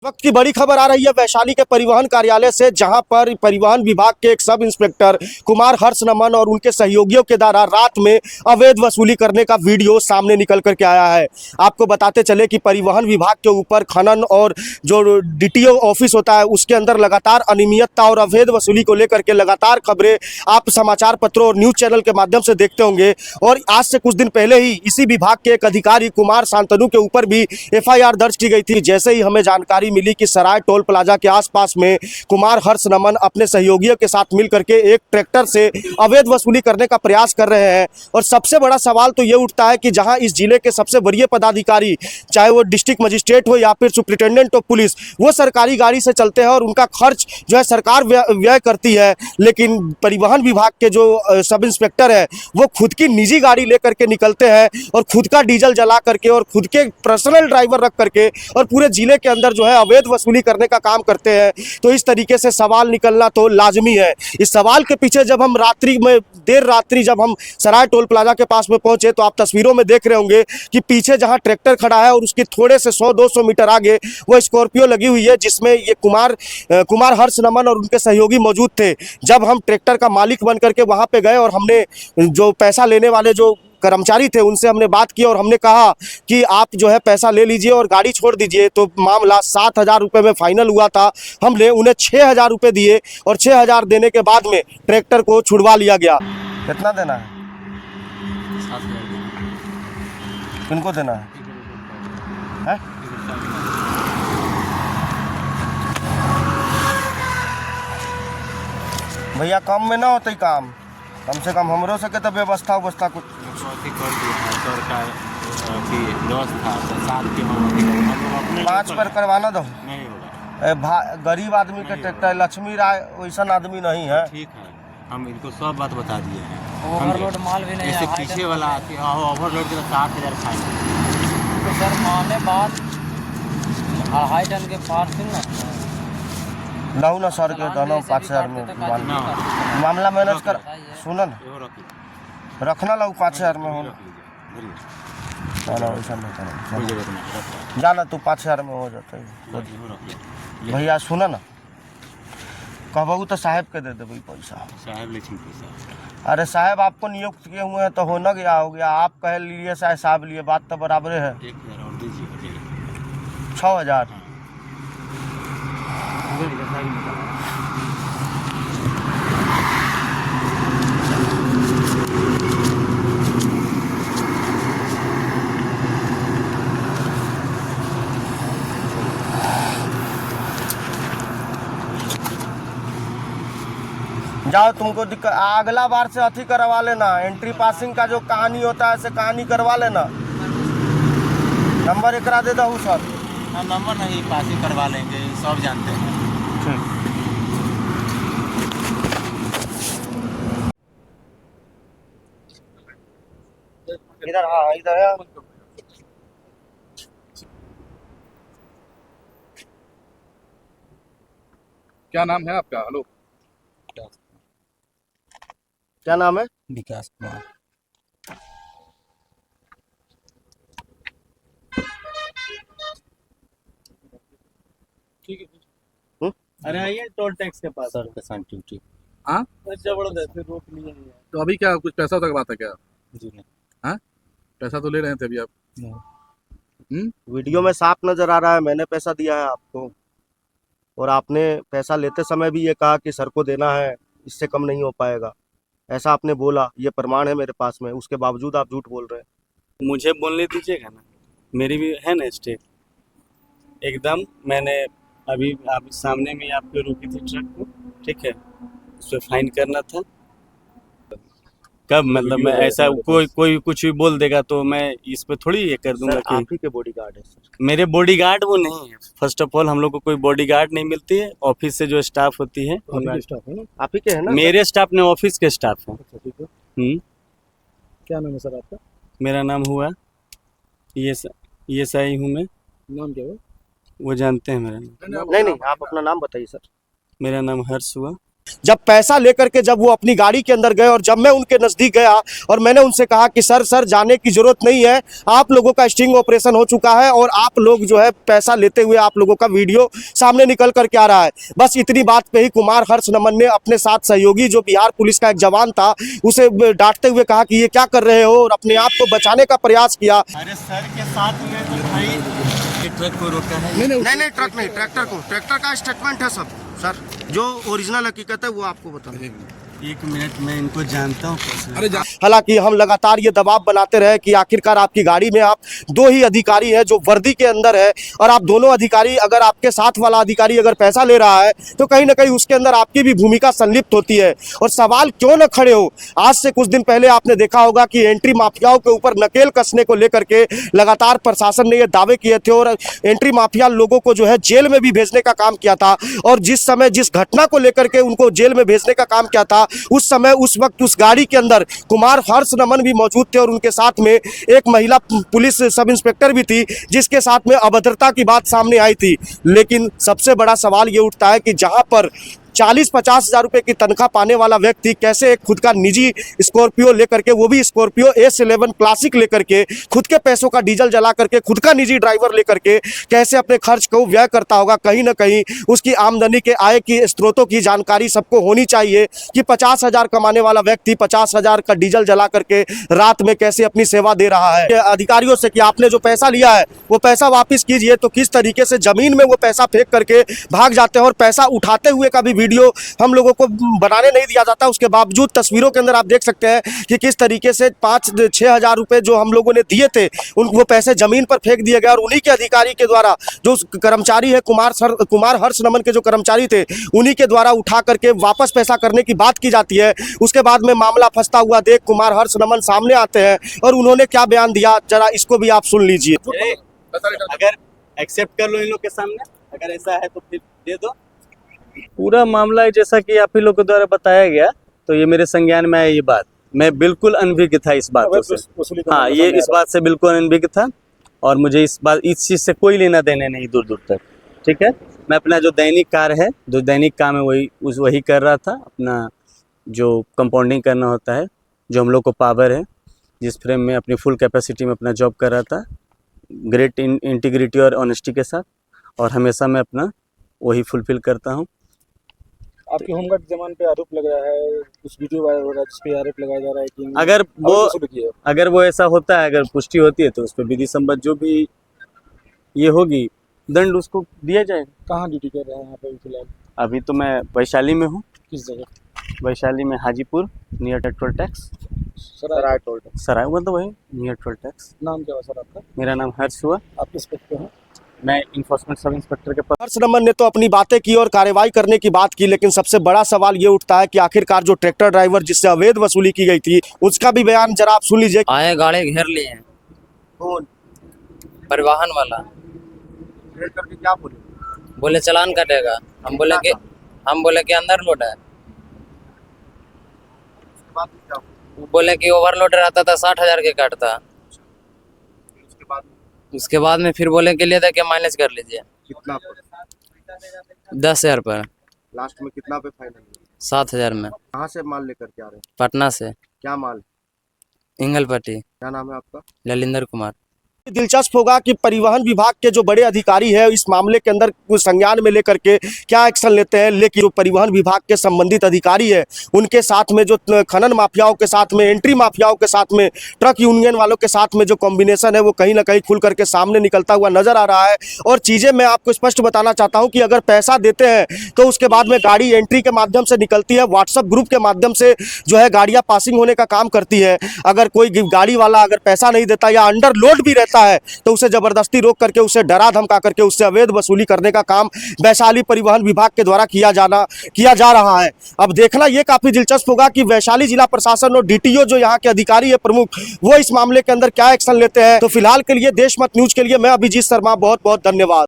वक्त की बड़ी खबर आ रही है वैशाली के परिवहन कार्यालय से, जहां पर परिवहन विभाग के एक सब इंस्पेक्टर कुमार हर्ष नमन और उनके सहयोगियों के द्वारा रात में अवैध वसूली करने का वीडियो सामने निकल करके आया है। आपको बताते चले कि परिवहन विभाग के ऊपर खनन और जो डीटीओ ऑफिस होता है उसके अंदर लगातार अनियमितता और अवैध वसूली को लेकर के लगातार खबरें आप समाचार पत्रों और न्यूज चैनल के माध्यम से देखते होंगे। और आज से कुछ दिन पहले ही इसी विभाग के एक अधिकारी कुमार शांतनु के ऊपर भी FIR दर्ज की गई थी। जैसे ही हमें जानकारी मिली कि सराय टोल प्लाजा के आसपास में कुमार हर्ष नमन अपने सहयोगियों के साथ मिलकर के एक ट्रैक्टर से अवैध वसूली करने का प्रयास कर रहे हैं। और सबसे बड़ा सवाल तो ये उठता है कि जहां इस जिले के सबसे वरीय पदाधिकारी, चाहे वो डिस्ट्रिक्ट मजिस्ट्रेट हो या फिर सुप्रिंटेंडेंट ऑफ पुलिस, वो सरकारी गाड़ी से चलते हैं और उनका खर्च जो है सरकार व्यय करती है, लेकिन परिवहन विभाग के जो सब इंस्पेक्टर है वो खुद की निजी गाड़ी लेकर के निकलते हैं और खुद का डीजल जला करके और खुद के पर्सनल ड्राइवर रख करके और पूरे जिले के अंदर जो है अवैध वसूली करने का काम करते हैं। तो इस तरीके से सवाल निकलना तो लाजमी है। इस सवाल के पीछे जब हम देर रात्रि जब हम सराय टोल प्लाजा के पास में पहुंचे तो आप तस्वीरों में देख रहे होंगे कि पीछे जहां ट्रैक्टर खड़ा है और उसके थोड़े से 100-200 मीटर आगे वो स्कॉर्पियो लगी हुई है, जिसमें ये कुमार हर्ष नमन और उनके सहयोगी मौजूद थे। जब हम ट्रैक्टर का मालिक बन करके वहां पे गए और हमने जो पैसा लेने वाले जो कर्मचारी थे उनसे हमने बात की और हमने कहा कि आप जो है पैसा ले लीजिए और गाड़ी छोड़ दीजिए, तो मामला 7,000 रुपये में फाइनल हुआ था। हमने उन्हें 6,000 रुपये दिए और 6,000 देने के बाद में ट्रैक्टर को छुड़वा लिया गया। कितना देना है? 7,000 किनको देना है? भैया कम में ना होता ही काम, कम से कम हमरो सके तो व्यवस्था कुछ कर दिया है सरकार की व्यवस्था तो 7 के हम 5 पर करवाना दो। नहीं होगा। गरीब आदमी के ट्रैक्टर, लक्ष्मी राय वैसा आदमी नहीं है। ठीक है, हम इनको सब बात बता दिए हैं। ओवरलोड माल भी नहीं जैसे है, पीछे वाला आती है ओवरलोड के 60,000 फाइन। तो सर माने बात हाई टन के पार से ना लाऊ ना सर के दोनों 5,000 में मामला मैनेज कर। सुनो ना, रखना लाऊ 5,000 में हो ना, वैसा नहीं करना। जाना तू 5,000 में हो जाता है। भैया सुना ना, कहबू तो साहब के दे देबी पैसा। साहब लेकिन पैसा, अरे साहब आपको नियुक्त किए हुए हैं तो हो ना गया हो गया, आप कह लिए चाहे साहब लिए, बात तो बराबर है। 1,000 और दीजिए। 6,000 जाओ, तुमको दिक्कत अगला बार से अथी करवा लेना, एंट्री पासिंग का जो कहानी होता है ऐसे कहानी करवा लेना। नंबर एकरा दे दो सर। हाँ, नंबर नहीं, पासिंग करवा लेंगे, सब जानते हैं। इधर, हाँ इधर है। क्या नाम है आपका? हेलो, क्या नाम है? विकास कुमार। ठीक है। अरे आइए टोल टैक्स के पास सर के साथ ड्यूटी। हाँ, जबरदस्त रोक लिए हैं। तो अभी क्या कुछ पैसा तक बात है क्या? जी नहीं। हाँ, पैसा तो ले रहे थे अभी आप? वीडियो में साफ नजर आ रहा है, मैंने पैसा दिया है आपको और आपने पैसा लेते समय भी ये कहा कि सर को देना है, इससे कम नहीं हो पाएगा, ऐसा आपने बोला। ये प्रमाण है मेरे पास में, उसके बावजूद आप झूठ बोल रहे हैं। मुझे बोलने दीजिएगा ना, मेरी भी है ना स्टेट एकदम। मैंने अभी आप सामने में आपको रोकी थी ट्रक को, ठीक है, उस पर फाइन करना था। कब मतलब मैं ऐसा कोई कुछ भी बोल देगा तो मैं इस पे थोड़ी ये कर दूंगा कि आप ही के बॉडीगार्ड है सर। मेरे बॉडीगार्ड वो नहीं है। फर्स्ट ऑफ ऑल हम लोग को कोई बॉडीगार्ड नहीं मिलती है, ऑफिस से जो स्टाफ होती है आप ही के है ना? मेरे स्टाफ ने ऑफिस के स्टाफ है। क्या नाम है सर आपका? मेरा नाम हुआ ये सही हूँ मैं। नाम क्या है? वो जानते हैं मेरा नाम। नहीं, आप अपना नाम बताइए सर। मेरा नाम हर्ष हुआ। जब पैसा लेकर के जब वो अपनी गाड़ी के अंदर गए और जब मैं उनके नज़दीक गया और मैंने उनसे कहा कि सर जाने की ज़रूरत नहीं है, आप लोगों का स्टिंग ऑपरेशन हो चुका है और आप लोग जो है पैसा लेते हुए आप लोगों का वीडियो सामने निकल करके आ रहा है। बस इतनी बात पे ही कुमार हर्ष नमन ने अपने साथ सहयोगी जो बिहार पुलिस का एक जवान था उसे डांटते हुए कहा कि ये क्या कर रहे हो और अपने आप को बचाने का प्रयास किया। अरे सर के साथ में तो भाई ये ट्रक को रोका है। नहीं ट्रक नहीं, ट्रैक्टर का स्टेटमेंट है सब सर, जो ओरिजिनल हकीकत है वो आपको बता दें। एक मिनट मैं इनको जानता हूँ कैसे। अरे हालांकि हम लगातार ये दबाव बनाते रहे कि आखिरकार आपकी गाड़ी में आप दो ही अधिकारी हैं जो वर्दी के अंदर है और आप दोनों अधिकारी, अगर आपके साथ वाला अधिकारी अगर पैसा ले रहा है तो कहीं ना कहीं उसके अंदर आपकी भी भूमिका संलिप्त होती है और सवाल क्यों न खड़े हो। आज से कुछ दिन पहले आपने देखा होगा कि एंट्री माफियाओं के ऊपर नकेल कसने को लेकर के लगातार प्रशासन ने ये दावे किए थे और एंट्री माफिया लोगों को जो है जेल में भी भेजने का काम किया था और जिस समय जिस घटना को लेकर के उनको जेल में भेजने का काम किया था उस समय उस वक्त उस गाड़ी के अंदर कुमार हर्ष नमन भी मौजूद थे और उनके साथ में एक महिला पुलिस सब इंस्पेक्टर भी थी जिसके साथ में अभद्रता की बात सामने आई थी। लेकिन सबसे बड़ा सवाल ये उठता है कि जहां पर 40-50 हज़ार रुपए की तनख्वाह पाने वाला व्यक्ति कैसे एक खुद का निजी स्कॉर्पियो लेकर के, वो भी स्कॉर्पियो S11 क्लासिक लेकर के, खुद के पैसों का डीजल जला करके, खुद का निजी ड्राइवर लेकर के कैसे अपने खर्च को व्यय करता होगा। कहीं ना कहीं उसकी आमदनी के आय की स्रोतों की जानकारी सबको होनी चाहिए कि 50 हज़ार कमाने वाला व्यक्ति 50 हज़ार का डीजल जला करके रात में कैसे अपनी सेवा दे रहा है। अधिकारियों से कि आपने जो पैसा लिया है वो पैसा वापिस कीजिए, तो किस तरीके से जमीन में वो पैसा फेंक करके भाग जाते हैं और पैसा उठाते हुए का भी वीडियो हम लोगों को बनाने नहीं दिया जाता। उसके बावजूद तस्वीरों के अंदर आप देख सकते हैं कि किस तरीके से 5-6 हज़ार रुपए जो हम लोगों ने दिए थे वो पैसे जमीन पर फेंक दिए गए और उन्हीं के अधिकारी के द्वारा, जो कर्मचारी है कुमार हर्ष नमन के जो कर्मचारी थे उन्हीं के द्वारा उठा करके वापस पैसा करने की बात की जाती है। उसके बाद में मामला फंसता हुआ देख कुमार हर्ष नमन सामने आते हैं और उन्होंने क्या बयान दिया जरा इसको भी आप सुन लीजिए। अगर एक्सेप्ट कर लो इन लोग के सामने, अगर ऐसा है तो फिर दे दो। पूरा मामला है जैसा कि आप ही लोग के द्वारा बताया गया, तो ये मेरे संज्ञान में है। ये बात मैं बिल्कुल अनभिज्ञ था इस बात से। हाँ, ये इस बात से बिल्कुल अनभिज्ञ था और मुझे इस चीज़ से कोई लेना देना नहीं दूर दूर तक। ठीक है, मैं अपना जो दैनिक कार्य है, जो दैनिक काम है वही कर रहा था। अपना जो कंपाउंडिंग करना होता है, जो हम लोग को पावर है, जिस फ्रेम में अपनी फुल कैपेसिटी में अपना जॉब कर रहा था, ग्रेट इंटीग्रिटी और ऑनेस्टी के साथ, और हमेशा मैं अपना वही फुलफिल करता हूँ। आपके होमगार्ड जवान पे आरोप लग रहा है, कुछ वीडियो वायरल हो रहा है जिस पे आरोप लगाया जा रहा है कि अगर वो ऐसा होता है, अगर पुष्टि होती है तो उस पर विधि संबद्ध जो भी ये होगी दंड उसको दिया जाएगा। कहाँ ड्यूटी कर रहे हैं यहाँ पे फिलहाल? अभी तो मैं वैशाली में हूँ। किस जगह? वैशाली में हाजीपुर, नियर टोल टैक्स, सराय टोल टैक्स। सराय हुआ तो वही नियर टोल टैक्स। नाम क्या हुआ सर आपका? मेरा नाम हर्ष हुआ। आप किस पद पे हैं? मैं इन्फोर्समेंट सब इंस्पेक्टर के हर्ष नमन ने तो अपनी बातें की और कार्रवाई करने की बात की, लेकिन सबसे बड़ा सवाल ये उठता है कि आखिरकार जो ट्रैक्टर ड्राइवर जिससे अवैध वसूली की गई थी उसका भी बयान जरा आप सुन लीजिए। आए गाड़ी घेर लिए हैं, कौन? परिवहन वाला। घेर करके क्या बोले? बोले चालान कटेगा। हम बोले कि अंदर लोड है। उसके बाद क्या हुआ? बोले कि ओवरलोड रहता था 60 हज़ार के काटता। उसके बाद में फिर बोले के लिए था कि माइलेज कर लीजिए। कितना पर? 10 हज़ार पर। लास्ट में कितना पे फाइनल? 7 हज़ार में। कहाँ से माल लेकर के आ रहे हैं? पटना से। क्या माल? इंगलपट्टी। क्या नाम है आपका? ललिंदर कुमार। दिलचस्प होगा कि परिवहन विभाग के जो बड़े अधिकारी हैं इस मामले के अंदर कुछ संज्ञान में लेकर के क्या एक्शन लेते हैं, लेकिन जो परिवहन विभाग के संबंधित अधिकारी है उनके साथ में जो खनन माफियाओं के साथ में, एंट्री माफियाओं के साथ में, ट्रक यूनियन वालों के साथ में जो कॉम्बिनेशन है वो कहीं ना कहीं खुल करके सामने निकलता हुआ नजर आ रहा है। और चीज़ें मैं आपको स्पष्ट बताना चाहता हूँ कि अगर पैसा देते हैं तो उसके बाद में गाड़ी एंट्री के माध्यम से निकलती है, व्हाट्सएप ग्रुप के माध्यम से जो है गाड़ियाँ पासिंग होने का काम करती है। अगर कोई गाड़ी वाला अगर पैसा नहीं देता या अंडर लोड भी रहता है तो उसे जबरदस्ती रोक करके, उसे डरा धमका करके उससे अवैध वसूली करने का काम वैशाली परिवहन विभाग के द्वारा किया जा रहा है। अब देखना यह काफी दिलचस्प होगा कि वैशाली जिला प्रशासन और डीटीओ जो यहाँ के अधिकारी है प्रमुख, वो इस मामले के अंदर क्या एक्शन लेते हैं। तो फिलहाल के लिए देशमत न्यूज के लिए मैं अभिजीत शर्मा, बहुत बहुत धन्यवाद।